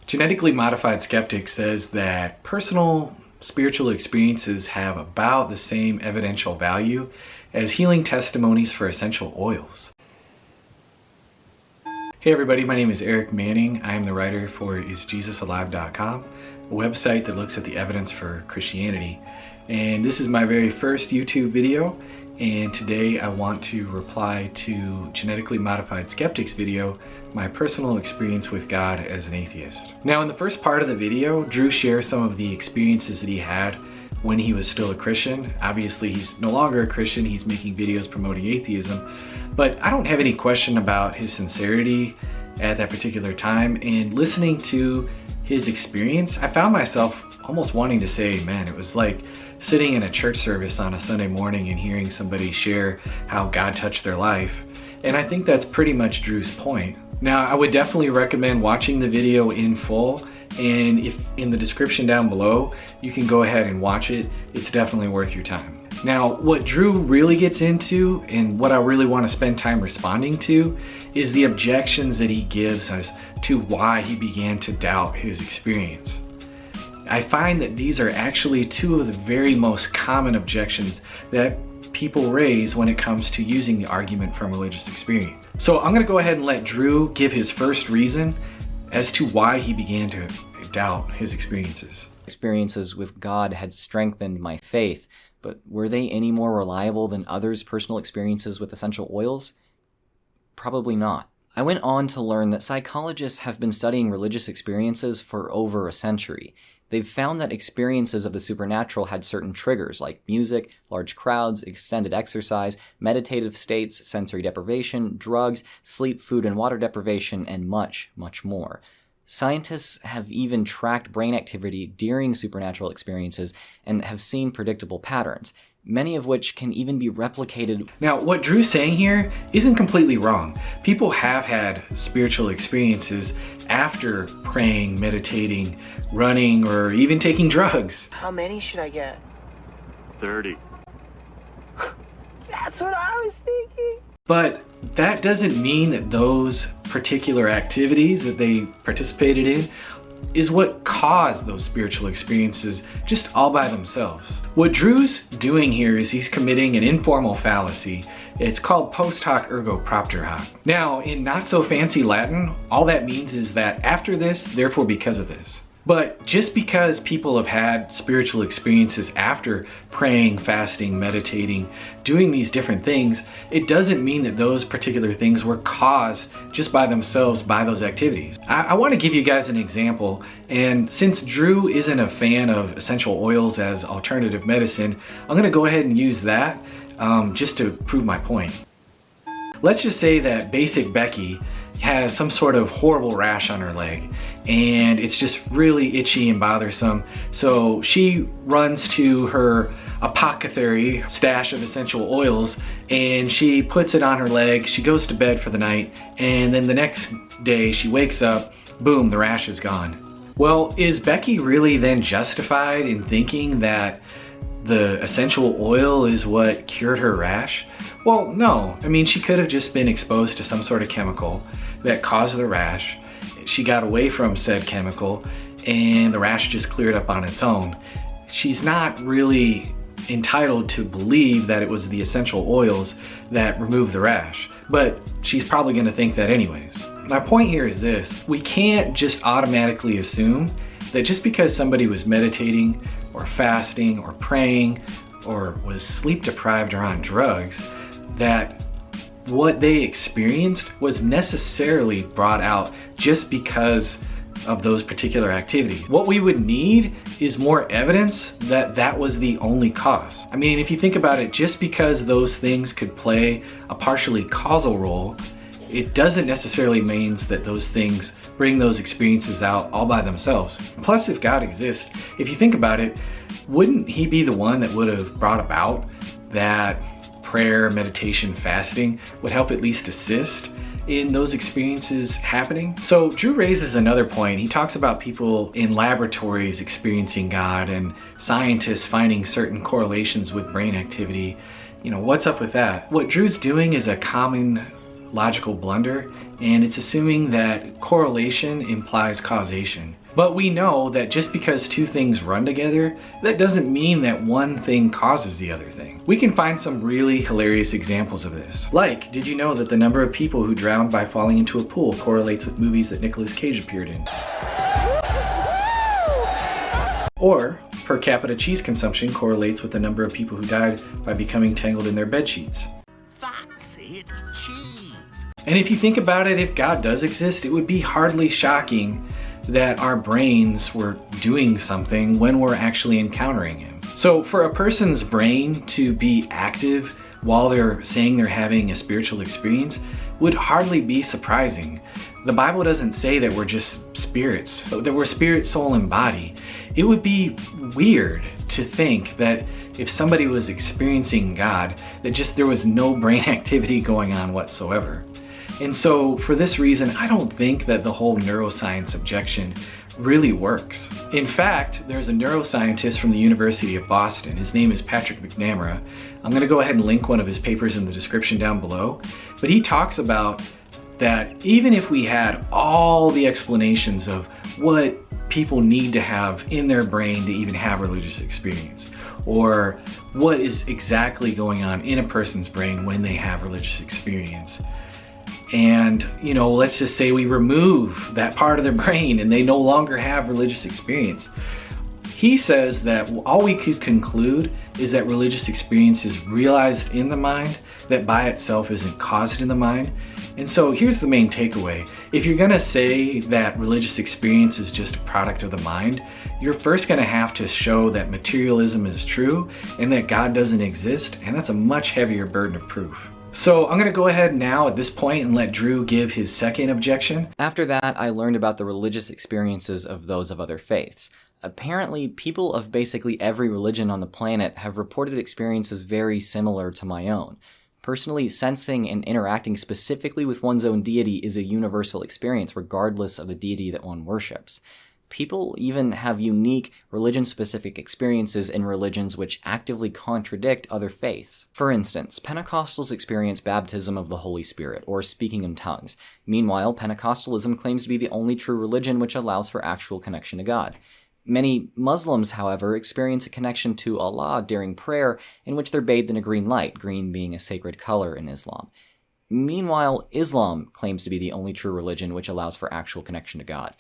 Genetically Modified Skeptic says that personal spiritual experiences have about the same evidential value as healing testimonies for essential oils. Hey everybody, my name is Eric Manning. I am the writer for isjesusalive.com, a website that looks at the evidence for Christianity. And this is my very first YouTube video, and today I want to reply to Genetically Modified Skeptic's video, my personal experience with God as an atheist. Now, in the first part of the video, Drew shares some of the experiences that he had when he was still a Christian. Obviously, he's no longer a Christian. He's making videos promoting atheism, but I don't have any question about his sincerity at that particular time. And listening to his experience, I found myself almost wanting to say, man, it was like sitting in a church service on a Sunday morning and hearing somebody share how God touched their life. And I think that's pretty much Drew's point. Now, I would definitely recommend watching the video in full, and if in the description down below, you can go ahead and watch it. It's definitely worth your time. Now, what Drew really gets into, and what I really want to spend time responding to, is the objections that he gives us to why he began to doubt his experience. I find that these are actually two of the very most common objections that people raise when it comes to using the argument from religious experience. So I'm going to go ahead and let Drew give his first reason as to why he began to doubt his experiences. Experiences with God had strengthened my faith, but were they any more reliable than others' personal experiences with essential oils? Probably not. I went on to learn that psychologists have been studying religious experiences for over a century. They've found that experiences of the supernatural had certain triggers like music, large crowds, extended exercise, meditative states, sensory deprivation, drugs, sleep, food, and water deprivation, and much, much more. Scientists have even tracked brain activity during supernatural experiences and have seen predictable patterns, many of which can even be replicated. Now, what Drew's saying here isn't completely wrong. People have had spiritual experiences after praying, meditating, running, or even taking drugs. How many should I get? 30. That's what I was thinking. But that doesn't mean that those particular activities that they participated in is what caused those spiritual experiences just all by themselves. What Drew's doing here is he's committing an informal fallacy. It's called post hoc ergo propter hoc. Now, in not so fancy Latin, all that means is that after this, therefore because of this. But just because people have had spiritual experiences after praying, fasting, meditating, doing these different things, it doesn't mean that those particular things were caused just by themselves by those activities. I want to give you guys an example, and since Drew isn't a fan of essential oils as alternative medicine, I'm going to go ahead and use that just to prove my point. Let's just say that basic Becky has some sort of horrible rash on her leg and it's just really itchy and bothersome, so she runs to her apothecary stash of essential oils and she puts it on her leg. She goes to bed for the night, and then the next day she wakes up, boom, the rash is gone. Well, is Becky really then justified in thinking that the essential oil is what cured her rash? Well, no. I mean, she could have just been exposed to some sort of chemical that caused the rash. She got away from said chemical and the rash just cleared up on its own. She's not really entitled to believe that it was the essential oils that removed the rash, but she's probably going to think that anyways. My point here is this: we can't just automatically assume that just because somebody was meditating or fasting or praying or was sleep deprived or on drugs, that what they experienced was necessarily brought out just because of those particular activities. What we would need is more evidence that that was the only cause. I mean, if you think about it, just because those things could play a partially causal role, it doesn't necessarily mean that those things bring those experiences out all by themselves. Plus, if God exists, if you think about it, wouldn't he be the one that would have brought about that prayer, meditation, fasting would help at least assist in those experiences happening? So Drew raises another point. He talks about people in laboratories experiencing God and scientists finding certain correlations with brain activity. You know, what's up with that? What Drew's doing is a common logical blunder, and it's assuming that correlation implies causation. But we know that just because two things run together, that doesn't mean that one thing causes the other thing. We can find some really hilarious examples of this. Like, did you know that the number of people who drowned by falling into a pool correlates with movies that Nicolas Cage appeared in? Or, per capita cheese consumption correlates with the number of people who died by becoming tangled in their bed sheets. That's it, cheese. And if you think about it, if God does exist, it would be hardly shocking that our brains were doing something when we're actually encountering him. So for a person's brain to be active while they're saying they're having a spiritual experience would hardly be surprising. The Bible doesn't say that we're just spirits, that we're spirit, soul, and body. It would be weird to think that if somebody was experiencing God, that just there was no brain activity going on whatsoever. And so for this reason, I don't think that the whole neuroscience objection really works. In fact, there's a neuroscientist from the University of Boston. His name is Patrick McNamara. I'm going to go ahead and link one of his papers in the description down below. But he talks about that even if we had all the explanations of what people need to have in their brain to even have religious experience, or what is exactly going on in a person's brain when they have religious experience, and let's just say we remove that part of their brain and they no longer have religious experience. He says that all we could conclude is that religious experience is realized in the mind, that by itself isn't caused in the mind. And so here's the main takeaway. If you're gonna say that religious experience is just a product of the mind, you're first gonna have to show that materialism is true and that God doesn't exist, and that's a much heavier burden of proof. So I'm going to go ahead now at this point and let Drew give his second objection. After that, I learned about the religious experiences of those of other faiths. Apparently, people of basically every religion on the planet have reported experiences very similar to my own. Personally, sensing and interacting specifically with one's own deity is a universal experience regardless of the deity that one worships. People even have unique religion-specific experiences in religions which actively contradict other faiths. For instance, Pentecostals experience baptism of the Holy Spirit, or speaking in tongues. Meanwhile, Pentecostalism claims to be the only true religion which allows for actual connection to God. Many Muslims, however, experience a connection to Allah during prayer in which they're bathed in a green light, green being a sacred color in Islam. Meanwhile, Islam claims to be the only true religion which allows for actual connection to God.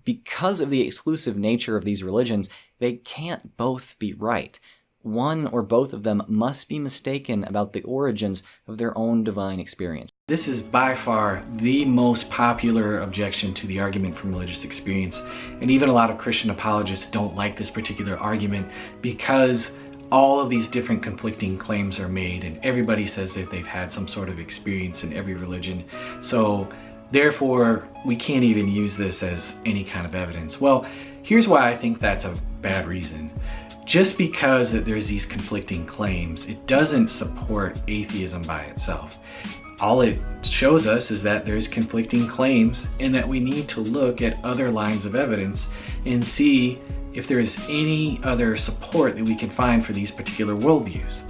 Because of the exclusive nature of these religions, they can't both be right. One or both of them must be mistaken about the origins of their own divine experience. This is by far the most popular objection to the argument from religious experience, and even a lot of Christian apologists don't like this particular argument because all of these different conflicting claims are made, and everybody says that they've had some sort of experience in every religion. So therefore, we can't even use this as any kind of evidence. Well, here's why I think that's a bad reason. Just because that there's these conflicting claims, it doesn't support atheism by itself. All it shows us is that there's conflicting claims and that we need to look at other lines of evidence and see if there's any other support that we can find for these particular worldviews.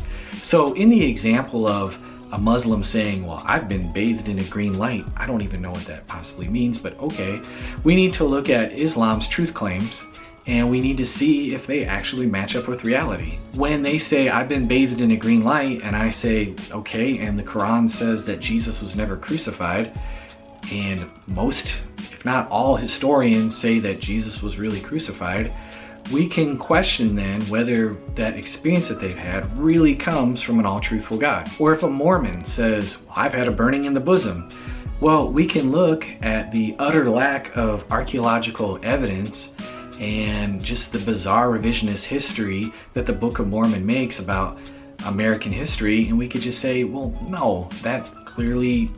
So in the example of a Muslim saying, well, I've been bathed in a green light, I don't even know what that possibly means, but okay, we need to look at Islam's truth claims and we need to see if they actually match up with reality. When they say, I've been bathed in a green light, and I say, okay, and the Quran says that Jesus was never crucified, and most, if not all historians say that Jesus was really crucified, we can question then whether that experience that they've had really comes from an all-truthful God. Or if a Mormon says, well, I've had a burning in the bosom, well, we can look at the utter lack of archaeological evidence and just the bizarre revisionist history that the Book of Mormon makes about American history, and we could just say, well, no, that clearly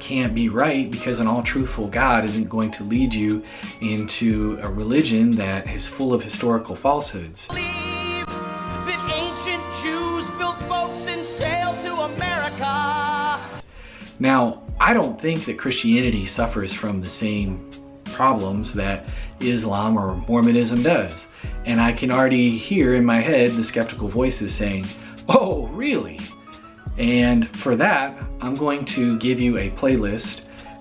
can't be right, because an all-truthful God isn't going to lead you into a religion that is full of historical falsehoods. That ancient Jews built boats and sailed to America. Now, I don't think that Christianity suffers from the same problems that Islam or Mormonism does. And I can already hear in my head the skeptical voices saying, oh, really? And for that, I'm going to give you a playlist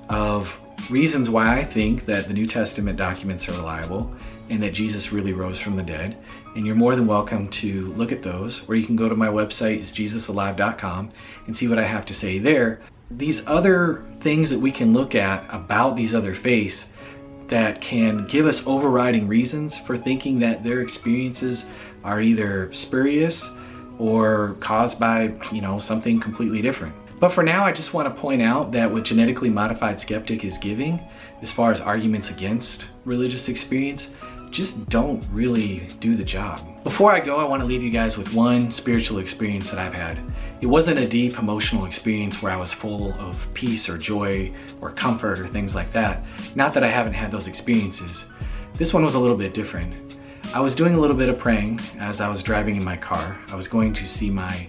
of reasons why I think that the New Testament documents are reliable and that Jesus really rose from the dead. And you're more than welcome to look at those, or you can go to my website, isjesusalive.com, and see what I have to say there. These other things that we can look at about these other faiths that can give us overriding reasons for thinking that their experiences are either spurious or caused by, something completely different. But for now, I just want to point out that what Genetically Modified Skeptic is giving, as far as arguments against religious experience, just don't really do the job. Before I go, I want to leave you guys with one spiritual experience that I've had. It wasn't a deep emotional experience where I was full of peace or joy or comfort or things like that. Not that I haven't had those experiences. This one was a little bit different. I was doing a little bit of praying as I was driving in my car. I was going to see my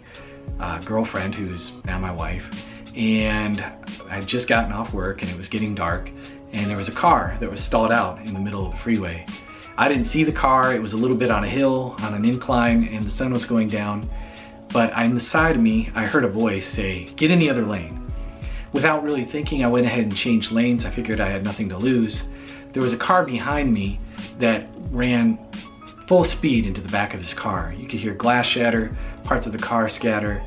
girlfriend, who's now my wife, and I'd just gotten off work and it was getting dark, and there was a car that was stalled out in the middle of the freeway. I didn't see the car. It was a little bit on a hill, on an incline, and the sun was going down. But on the side of me, I heard a voice say, "Get in the other lane." Without really thinking, I went ahead and changed lanes. I figured I had nothing to lose. There was a car behind me that ran full speed into the back of this car. You could hear glass shatter, parts of the car scatter.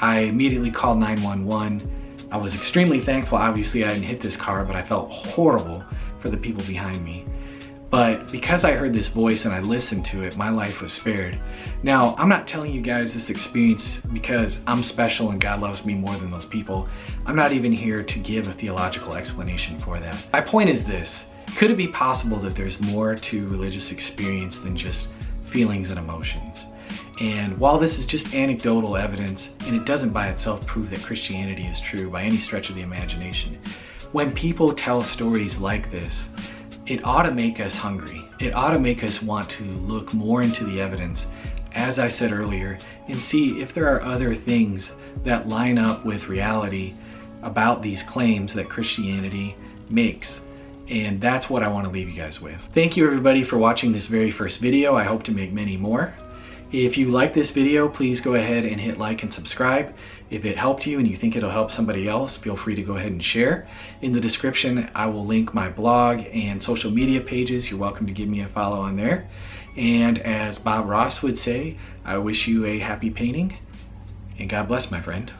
I immediately called 911. I was extremely thankful. Obviously, I didn't hit this car, but I felt horrible for the people behind me. But because I heard this voice and I listened to it, my life was spared. Now, I'm not telling you guys this experience because I'm special and God loves me more than those people. I'm not even here to give a theological explanation for that. My point is this: could it be possible that there's more to religious experience than just feelings and emotions? And while this is just anecdotal evidence, and it doesn't by itself prove that Christianity is true by any stretch of the imagination, when people tell stories like this, it ought to make us hungry. It ought to make us want to look more into the evidence, as I said earlier, and see if there are other things that line up with reality about these claims that Christianity makes. And that's what I want to leave you guys with. Thank you everybody for watching this very first video. I hope to make many more. If you like this video, please go ahead and hit like and subscribe. If it helped you and you think it'll help somebody else, feel free to go ahead and share. In the description, I will link my blog and social media pages. You're welcome to give me a follow on there. And as Bob Ross would say, I wish you a happy painting, and God bless, my friend.